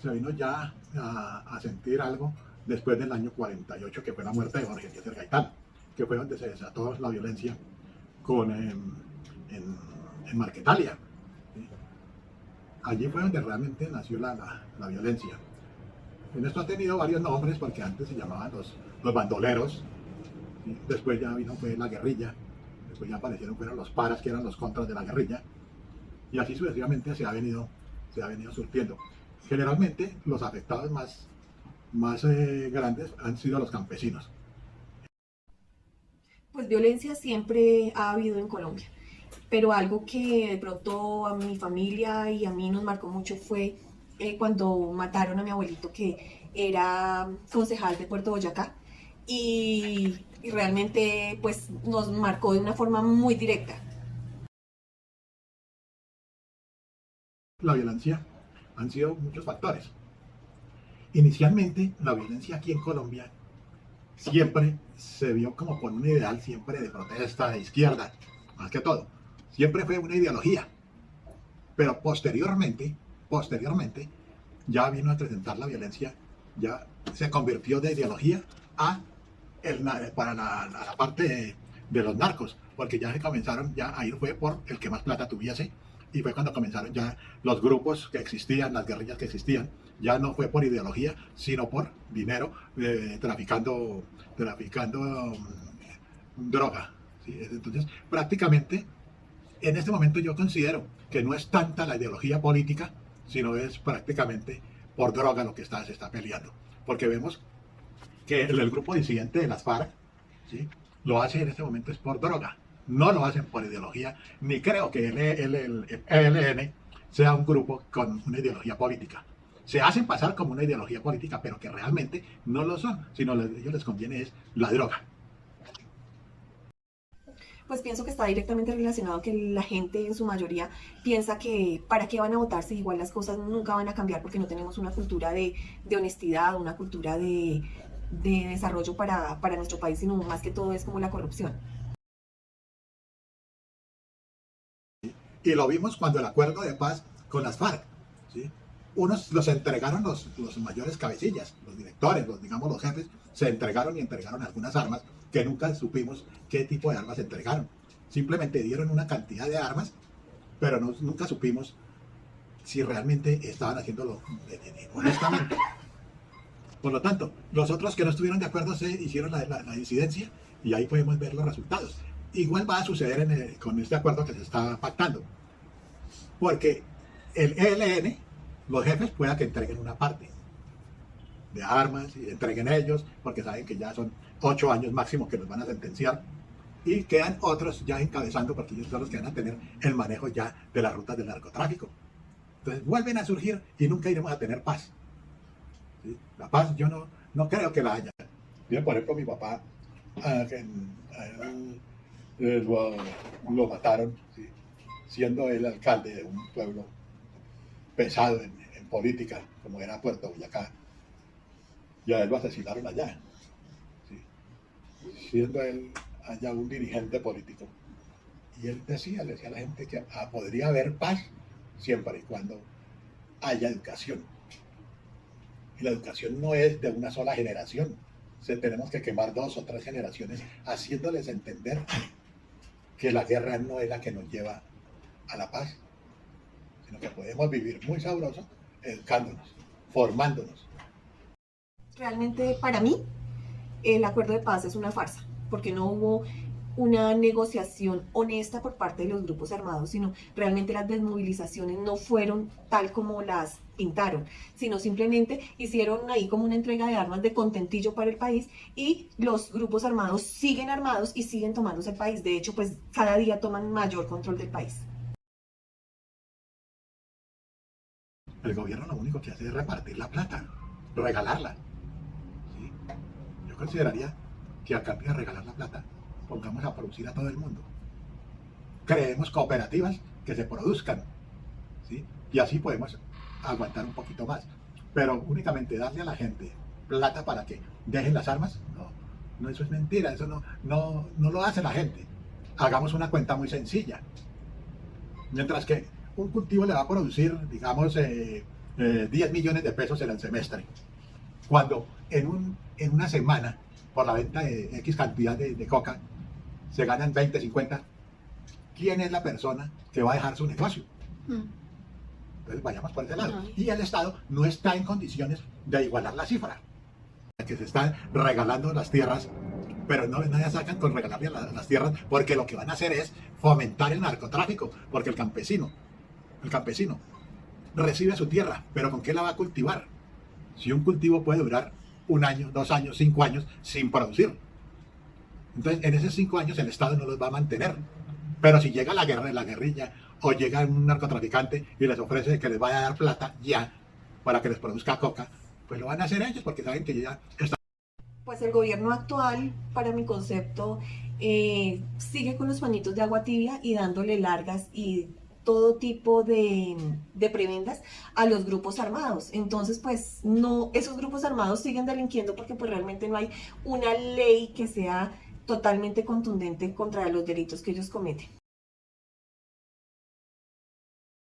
Se vino ya a sentir algo después del año 48, que fue la muerte de Jorge Eliezer Gaitán, que fue donde se desató la violencia con, en Marquetalia. ¿Sí? Allí fue donde realmente nació la violencia. En esto ha tenido varios nombres, porque antes se llamaban los bandoleros, ¿sí? Después ya vino fue la guerrilla, después ya aparecieron fueron los paras, que eran los contras de la guerrilla, y así sucesivamente se ha venido surtiendo. Generalmente los afectados más grandes han sido los campesinos. Pues violencia siempre ha habido en Colombia, pero algo que de pronto a mi familia y a mí nos marcó mucho fue cuando mataron a mi abuelito, que era concejal de Puerto Boyacá, y realmente pues nos marcó de una forma muy directa. La violencia han sido muchos factores. Inicialmente, la violencia aquí en Colombia siempre se vio como con un ideal siempre de protesta, de izquierda, más que todo. Siempre fue una ideología. Pero posteriormente, ya vino a presentar la violencia, ya se convirtió de ideología a para la parte de los narcos, porque ya se comenzaron ya a ir fue por el que más plata tuviese, y fue cuando comenzaron ya los grupos que existían, las guerrillas que existían, ya no fue por ideología, sino por dinero, traficando droga. ¿Sí? Entonces, prácticamente, en este momento yo considero que no es tanta la ideología política, sino es prácticamente por droga lo que se está peleando. Porque vemos que el grupo disidente de las FARC, ¿sí?, lo hace en este momento es por droga. No lo hacen por ideología, ni creo que el ELN sea un grupo con una ideología política. Se hacen pasar como una ideología política, pero que realmente no lo son, sino a ellos les conviene es la droga. Pues pienso que está directamente relacionado que la gente en su mayoría piensa que para qué van a votar si igual las cosas nunca van a cambiar porque no tenemos una cultura de honestidad, una cultura de desarrollo para nuestro país, sino más que todo es como la corrupción. Y lo vimos cuando el acuerdo de paz con las FARC, ¿sí?, unos los entregaron los mayores cabecillas, los directores, digamos los jefes, se entregaron y entregaron algunas armas que nunca supimos qué tipo de armas entregaron. Simplemente dieron una cantidad de armas, pero nunca supimos si realmente estaban haciéndolo honestamente. Por lo tanto, los otros que no estuvieron de acuerdo se hicieron la disidencia, y ahí podemos ver los resultados. Igual va a suceder con este acuerdo que se está pactando, porque el ELN, los jefes, pueda que entreguen una parte de armas y entreguen ellos, porque saben que ya son 8 años máximo que los van a sentenciar, y quedan otros ya encabezando, porque ellos son los que van a tener el manejo ya de las rutas del narcotráfico. Entonces vuelven a surgir y nunca iremos a tener paz. ¿Sí? La paz yo no creo que la haya. Yo, por ejemplo, mi papá, lo mataron, ¿sí?, siendo el alcalde de un pueblo pesado en política, como era Puerto Boyacá, y a él lo asesinaron allá, ¿sí?, siendo él allá un dirigente político. Y él le decía a la gente que podría haber paz siempre y cuando haya educación. Y la educación no es de una sola generación. Tenemos que quemar 2 o 3 generaciones haciéndoles entender que la guerra no es la que nos lleva a la paz, sino que podemos vivir muy sabroso educándonos, formándonos. Realmente para mí el acuerdo de paz es una farsa, porque no hubo una negociación honesta por parte de los grupos armados, sino realmente las desmovilizaciones no fueron tal como las pintaron, sino simplemente hicieron ahí como una entrega de armas de contentillo para el país, y los grupos armados siguen armados y siguen tomándose el país. De hecho, pues cada día toman mayor control del país. El gobierno lo único que hace es repartir la plata, regalarla. ¿Sí? Yo consideraría que a cambio de regalar la plata, pongamos a producir a todo el mundo. Creemos cooperativas que se produzcan, ¿sí?, y así podemos aguantar un poquito más. Pero únicamente darle a la gente plata para que dejen las armas, no, eso es mentira, eso no lo hace la gente. Hagamos una cuenta muy sencilla. Mientras que un cultivo le va a producir, digamos, 10 millones de pesos en el semestre, cuando en una semana, por la venta de X cantidad de coca, se ganan 20, 50, ¿quién es la persona que va a dejar su negocio? Entonces vayamos por ese lado. Ay. Y el Estado no está en condiciones de igualar la cifra. Que se están regalando las tierras, pero no ya sacan con regalarle las tierras, porque lo que van a hacer es fomentar el narcotráfico, porque el campesino recibe su tierra, pero ¿con qué la va a cultivar? Si un cultivo puede durar 1 año, 2 años, 5 años sin producir. Entonces, en esos 5 años el Estado no los va a mantener. Pero si llega la guerrilla, o llega un narcotraficante y les ofrece que les vaya a dar plata ya para que les produzca coca, pues lo van a hacer ellos porque saben que ya está. Pues el gobierno actual, para mi concepto, sigue con los pañitos de agua tibia y dándole largas y todo tipo de prebendas a los grupos armados. Entonces, pues no, esos grupos armados siguen delinquiendo porque pues realmente no hay una ley que sea totalmente contundente contra los delitos que ellos cometen.